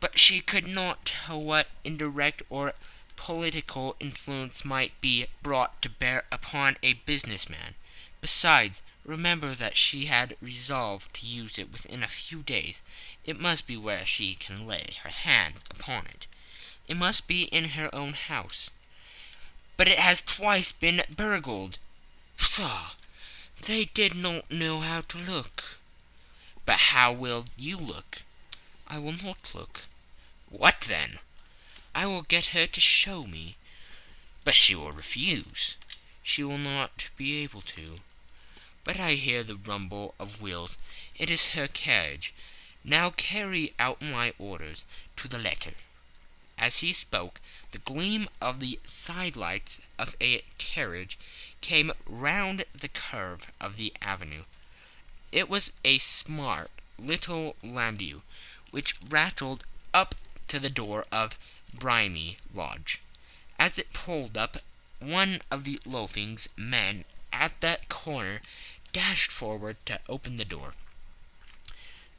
but she could not tell what indirect or political influence might be brought to bear upon a businessman. Besides, remember that she had resolved to use it within a few days. It must be where she can lay her hands upon it. It must be in her own house." "But it has twice been burgled." "Pshaw! They did not know how to look." "But how will you look?" "I will not look." "What then?" "I will get her to show me." "But she will refuse." "She will not be able to. But I hear the rumble of wheels. It is her carriage. Now carry out my orders to the letter." As he spoke, the gleam of the side-lights of a carriage came round the curve of the avenue. It was a smart little landau, which rattled up to the door of Brimy Lodge. As it pulled up, one of the loafing men at the corner dashed forward to open the door,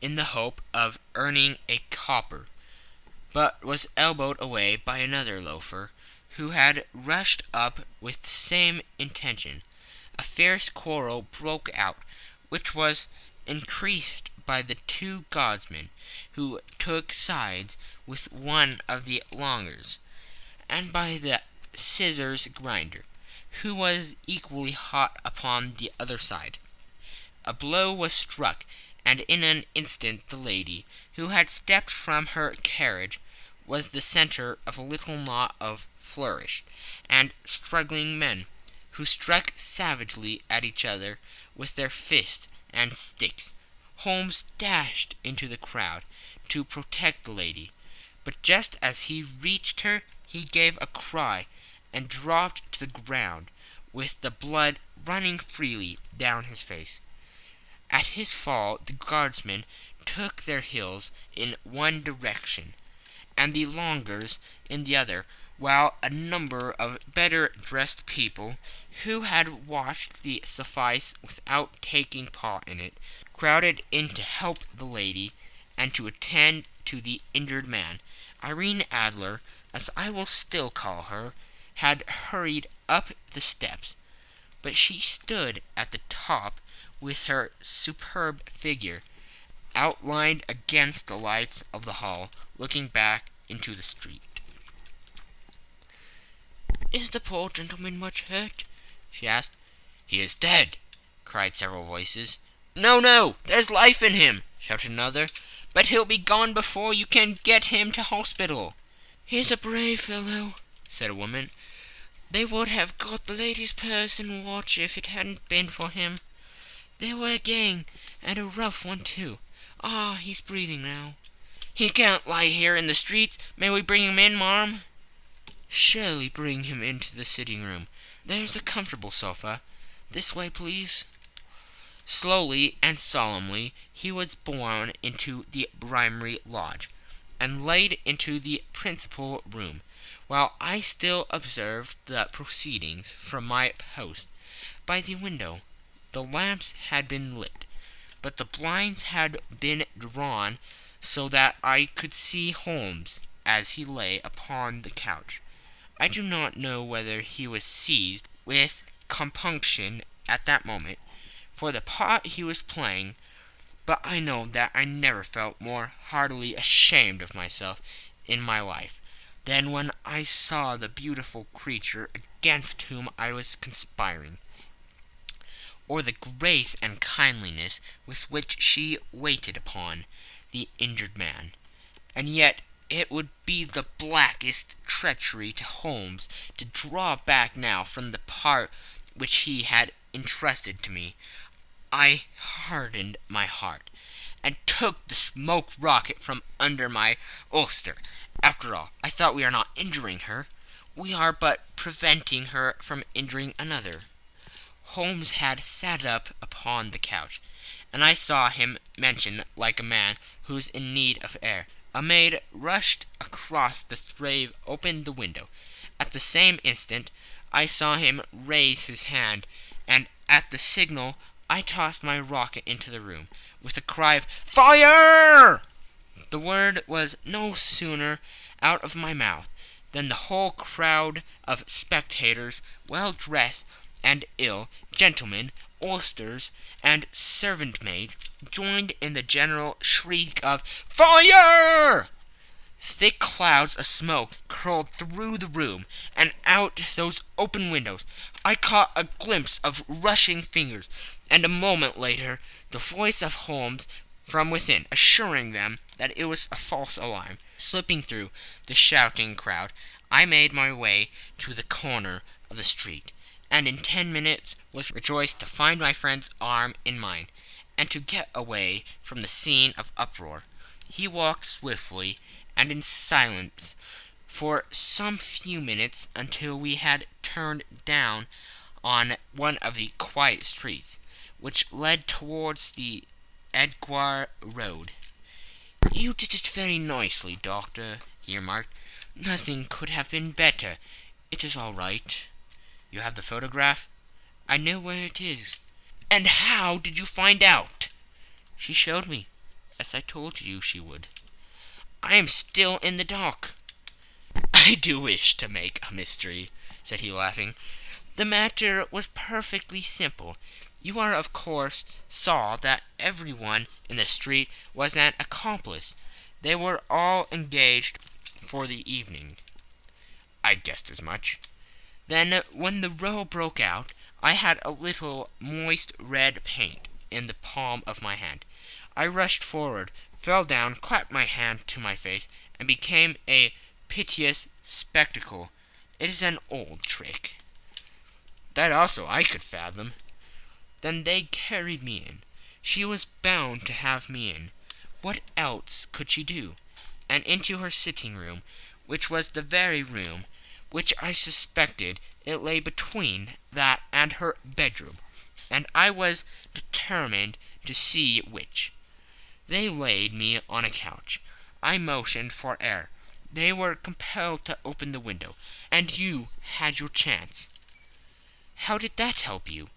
in the hope of earning a copper, but was elbowed away by another loafer, who had rushed up with the same intention. A fierce quarrel broke out, which was increased by the 2 guardsmen, who took sides with one of the longers, and by the scissors grinder, who was equally hot upon the other side. A blow was struck, and in an instant the lady, who had stepped from her carriage, was the centre of a little knot of flourished and struggling men, who struck savagely at each other with their fists and sticks. Holmes dashed into the crowd to protect the lady, but just as he reached her he gave a cry and dropped to the ground, with the blood running freely down his face. At his fall the guardsmen took their heels in one direction, and the longers in the other, while a number of better-dressed people, who had watched the suffice without taking part in it, crowded in to help the lady and to attend to the injured man. Irene Adler, as I will still call her, had hurried up the steps, but she stood at the top with her superb figure outlined against the lights of the hall, looking back into the street. "Is the poor gentleman much hurt?" she asked. "He is dead!" cried several voices. "No, no, there's life in him!" shouted another. "But he'll be gone before you can get him to hospital." "He's a brave fellow," said a woman. "They would have got the lady's purse and watch if it hadn't been for him. They were a gang, and a rough one, too. Ah, he's breathing now." "He can't lie here in the streets. May we bring him in, marm?" "Surely bring him into the sitting-room. There's a comfortable sofa. This way, please." Slowly and solemnly he was borne into the Brimy Lodge, and laid into the principal room, while I still observed the proceedings from my post. by the window. The lamps had been lit, but the blinds had been drawn so that I could see Holmes as he lay upon the couch. I do not know whether he was seized with compunction at that moment for the part he was playing, but I know that I never felt more heartily ashamed of myself in my life than when I saw the beautiful creature against whom I was conspiring, or the grace and kindliness with which she waited upon the injured man. And yet it would be the blackest treachery to Holmes to draw back now from the part which he had entrusted to me. I hardened my heart, and took the smoke rocket from under my ulster. After all, I thought, we are not injuring her. We are but preventing her from injuring another. Holmes had sat up upon the couch, and I saw him mention like a man who's in need of air. A maid rushed across the thrash, opened the window. At the same instant I saw him raise his hand, and at the signal I tossed my rocket into the room, with a cry of "Fire!" The word was no sooner out of my mouth than the whole crowd of spectators, well dressed and ill, gentlemen, ulsters, and servant-maids, joined in the general shriek of "Fire!" Thick clouds of smoke curled through the room, and out those open windows. I caught a glimpse of rushing fingers, and a moment later the voice of Holmes from within, assuring them that it was a false alarm. Slipping through the shouting crowd, I made my way to the corner of the street, and in 10 minutes was rejoiced to find my friend's arm in mine, and to get away from the scene of uproar. He walked swiftly and in silence for some few minutes, until we had turned down on one of the quiet streets which led towards the Edgware Road. "You did it very nicely, Doctor," he remarked. "Nothing could have been better. It is all right." "You have the photograph?" "I know where it is." "And how did you find out?" "She showed me, as I told you she would." "I am still in the dark." "I do wish to make a mystery," said he, laughing. "The matter was perfectly simple. You are, of course, saw that everyone in the street was an accomplice. They were all engaged for the evening." "I guessed as much." "Then, when the row broke out, I had a little moist red paint in the palm of my hand. I rushed forward, fell down, clapped my hand to my face, and became a piteous spectacle. It is an old trick." "That also I could fathom." "Then they carried me in. She was bound to have me in. What else could she do? And into her sitting-room, which was the very room which I suspected. It lay between that and her bedroom, and I was determined to see which. They laid me on a couch. I motioned for air. They were compelled to open the window, and you had your chance." "How did that help you?"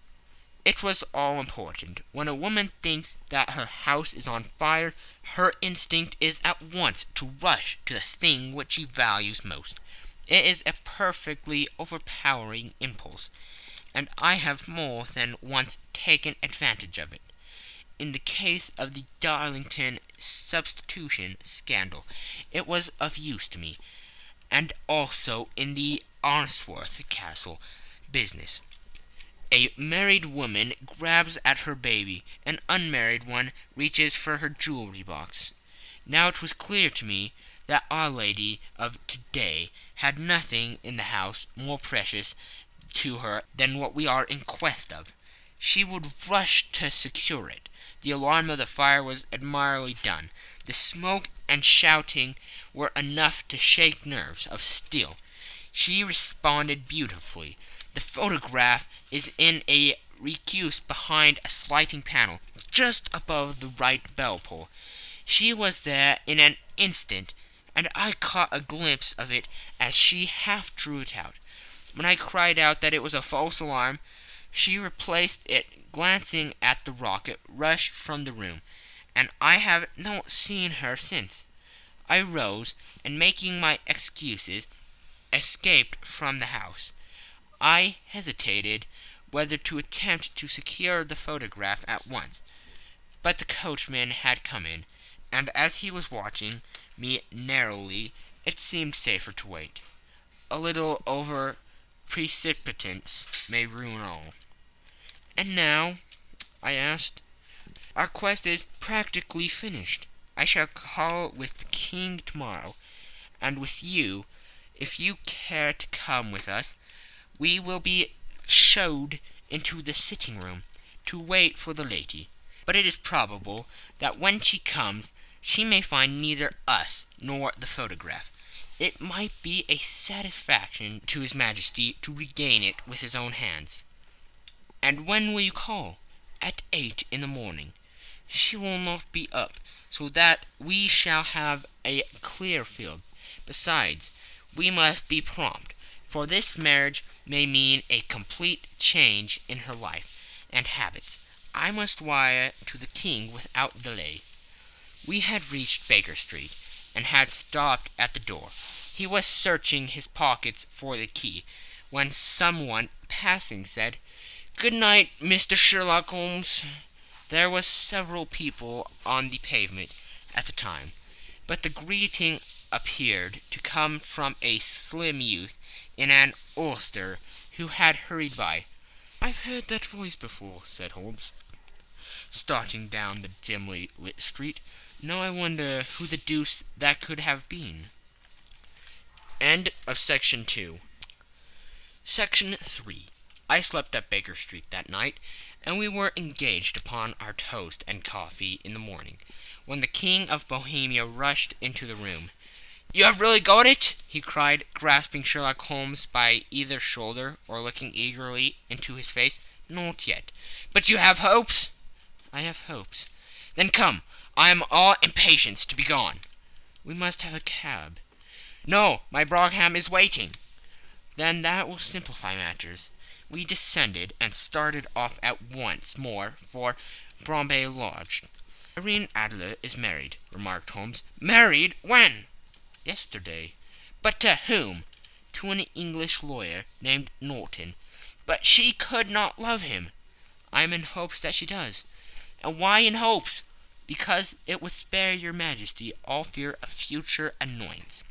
"It was all important. When a woman thinks that her house is on fire, her instinct is at once to rush to the thing which she values most. It is a perfectly overpowering impulse, and I have more than once taken advantage of it. In the case of the Darlington substitution scandal, it was of use to me, and also in the Arnsworth Castle business. A married woman grabs at her baby, an unmarried one reaches for her jewelry box. Now it was clear to me that Our Lady of today had nothing in the house more precious to her than what we are in quest of. She would rush to secure it. The alarm of the fire was admirably done. The smoke and shouting were enough to shake nerves of steel. She responded beautifully. The photograph is in a recuse behind a sliding panel, just above the right bell pull. She was there in an instant, and I caught a glimpse of it as she half drew it out. When I cried out that it was a false alarm, She replaced it, glancing at the rocket, rushed from the room, and I have not seen her since. I rose, and making my excuses, escaped from the house. I hesitated whether to attempt to secure the photograph at once, but the coachman had come in, and as he was watching me narrowly, it seemed safer to wait. A little over precipitance may ruin all. "And now?" I asked. "Our quest is practically finished. I shall call with the king tomorrow, and with you, if you care to come with us. We will be showed into the sitting-room to wait for the lady. But it is probable that when she comes she may find neither us nor the photograph. It might be a satisfaction to his Majesty to regain it with his own hands." "And when will you call?" "At 8 in the morning. She will not be up, so that we shall have a clear field. Besides, we must be prompt, for this marriage may mean a complete change in her life and habits. I must wire to the king without delay." We had reached Baker Street, and had stopped at the door. He was searching his pockets for the key, when someone passing said, "Good night, Mr. Sherlock Holmes." There were several people on the pavement at the time, but the greeting appeared to come from a slim youth in an ulster who had hurried by. "I've heard that voice before," said Holmes, starting down the dimly lit street. "Now I wonder who the deuce that could have been." End of Section 2. Section 3. I slept at Baker Street that night, and we were engaged upon our toast and coffee in the morning, when the King of Bohemia rushed into the room. "You have really got it?" he cried, grasping Sherlock Holmes by either shoulder, or looking eagerly into his face. "Not yet." "But you have hopes?" "I have hopes." "Then come. I am all impatience to be gone." "We must have a cab." "No, my brougham is waiting." "Then that will simplify matters." We descended, and started off at once more for Bombay Lodge. "Irene Adler is married," remarked Holmes. "Married? When?" "Yesterday." "But to whom?" "To an English lawyer named Norton." "But she could not love him." "I am in hopes that she does." "And why in hopes?" "Because it would spare your Majesty all fear of future annoyance.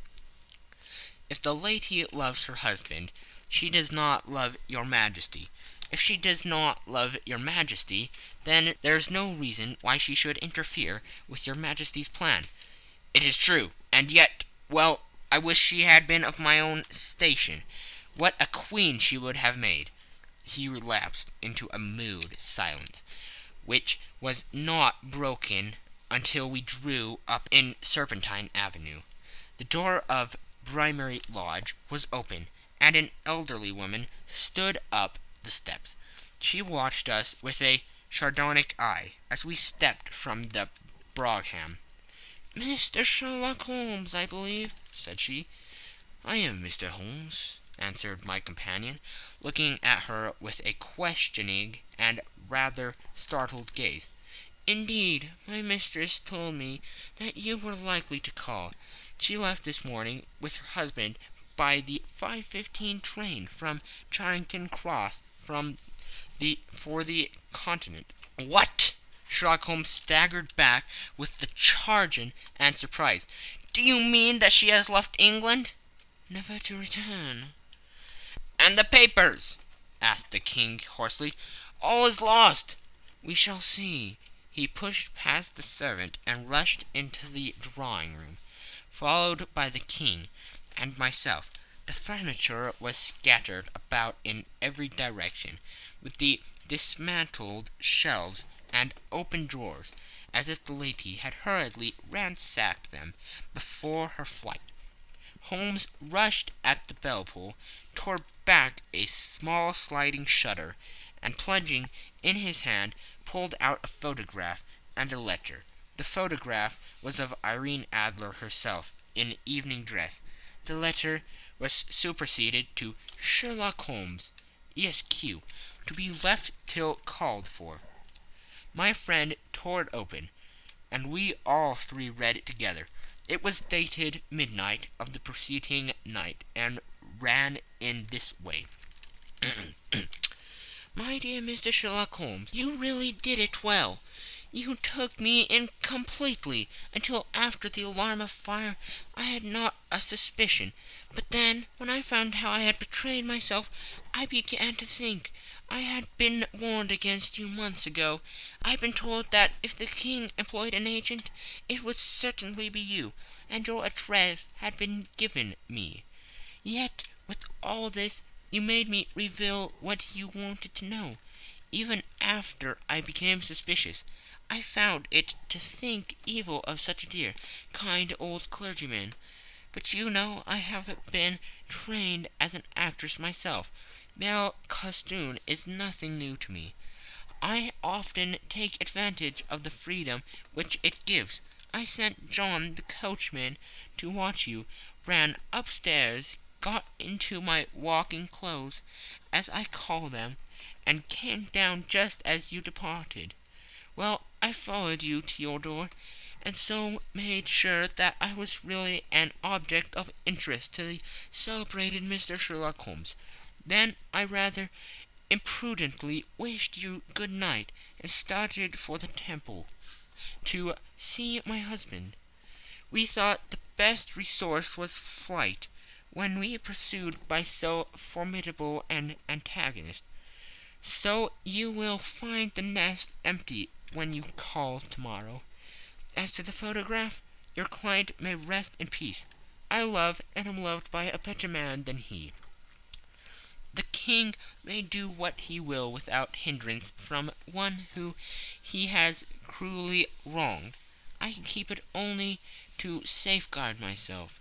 If the lady loves her husband, she does not love your Majesty. If she does not love your Majesty, then there is no reason why she should interfere with your Majesty's plan." "It is true, and yet, well, I wish she had been of my own station. What a queen she would have made." He relapsed into a mood silence, which was not broken until we drew up in Serpentine Avenue. The door of Brimary Lodge was open, and an elderly woman stood up the steps. She watched us with a sardonic eye as we stepped from the brougham. "Mr. Sherlock Holmes, I believe," said she. "I am Mr. Holmes," answered my companion, looking at her with a questioning and rather startled gaze. "Indeed, my mistress told me that you were likely to call. She left this morning with her husband by the 5:15 train from Charing Cross for the Continent." "What?" Sherlock Holmes staggered back with the chagrin and surprise. "Do you mean that she has left England?" "Never to return." "And the papers?" asked the King hoarsely. "All is lost." "We shall see." He pushed past the servant and rushed into the drawing-room, followed by the King and myself. The furniture was scattered about in every direction, with the dismantled shelves and open drawers, as if the lady had hurriedly ransacked them before her flight. Holmes rushed at the bell-pull, tore back a small sliding shutter, and plunging in his hand, pulled out a photograph and a letter. The photograph was of Irene Adler herself, in evening dress. The letter was superseded to Sherlock Holmes, Esq., to be left till called for. My friend tore it open, and we all three read it together. It was dated midnight of the preceding night, and ran in this way. My dear Mr. Sherlock Holmes, you really did it well. You took me in completely. Until after the alarm of fire I had not a suspicion. But then, when I found how I had betrayed myself, I began to think. I had been warned against you months ago. I had been told that if the king employed an agent, it would certainly be you, and your address had been given me. Yet, with all this, you made me reveal what you wanted to know. Even after I became suspicious, I found it to think evil of such a dear, kind old clergyman. But you know I have been trained as an actress myself. Male costume is nothing new to me. I often take advantage of the freedom which it gives. I sent John the coachman to watch you, ran upstairs, got into my walking clothes, as I call them, and came down just as you departed. Well, I followed you to your door, and so made sure that I was really an object of interest to the celebrated Mr. Sherlock Holmes. Then I rather imprudently wished you good night, and started for the Temple to see my husband. We thought the best resource was flight, when we pursued by so formidable an antagonist. So you will find the nest empty when you call tomorrow. As to the photograph, your client may rest in peace. I love and am loved by a better man than he. The king may do what he will without hindrance from one who he has cruelly wronged. I can keep it only to safeguard myself,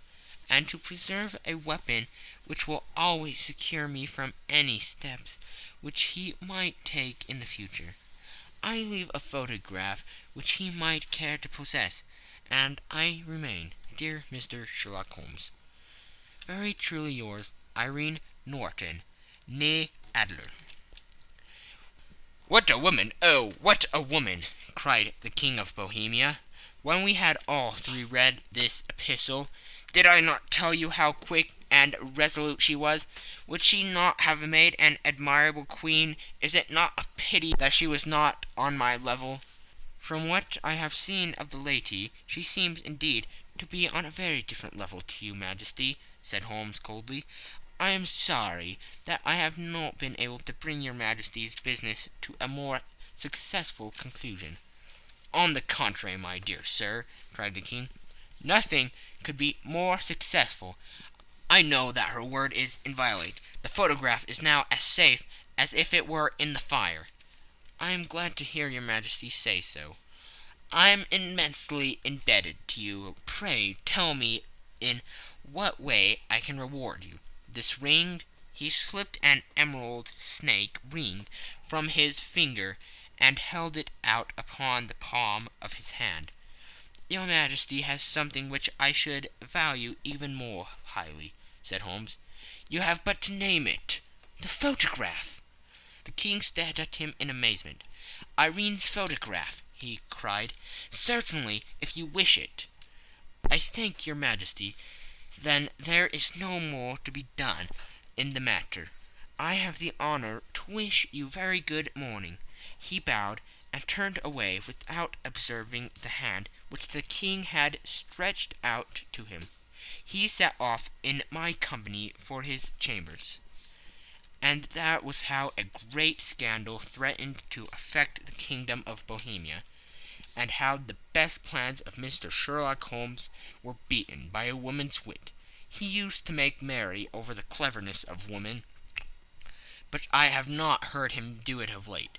and to preserve a weapon which will always secure me from any steps which he might take in the future. I leave a photograph which he might care to possess, and I remain, dear Mr. Sherlock Holmes, very truly yours, Irene Norton, née Adler. "What a woman! Oh, what a woman!" cried the King of Bohemia, when we had all three read this epistle. "Did I not tell you how quick and resolute she was? Would she not have made an admirable queen? Is it not a pity that she was not on my level?" "From what I have seen of the lady, she seems indeed to be on a very different level to you, Majesty," said Holmes coldly. "I am sorry that I have not been able to bring your Majesty's business to a more successful conclusion." "On the contrary, my dear sir," cried the King, "nothing could be more successful. I know that her word is inviolate. The photograph is now as safe as if it were in the fire." "I am glad to hear your Majesty say so." "I am immensely indebted to you. Pray tell me in what way I can reward you. This ring—" He slipped an emerald snake ring from his finger and held it out upon the palm of his hand. "Your Majesty has something which I should value even more highly," said Holmes. "You have but to name it. The photograph!" The King stared at him in amazement. "Irene's photograph!" he cried. "Certainly, if you wish it." "I thank your Majesty. Then there is no more to be done in the matter. I have the honor to wish you very good morning." He bowed and turned away without observing the hand which the King had stretched out to him. He set off in my company for his chambers. And that was how a great scandal threatened to affect the kingdom of Bohemia, and how the best plans of Mr. Sherlock Holmes were beaten by a woman's wit. He used to make merry over the cleverness of women, but I have not heard him do it of late.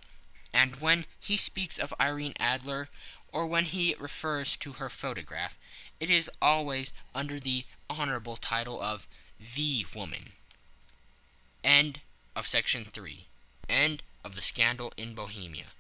And when he speaks of Irene Adler, or when he refers to her photograph, it is always under the honorable title of the woman. End of section 3. End of the scandal in Bohemia.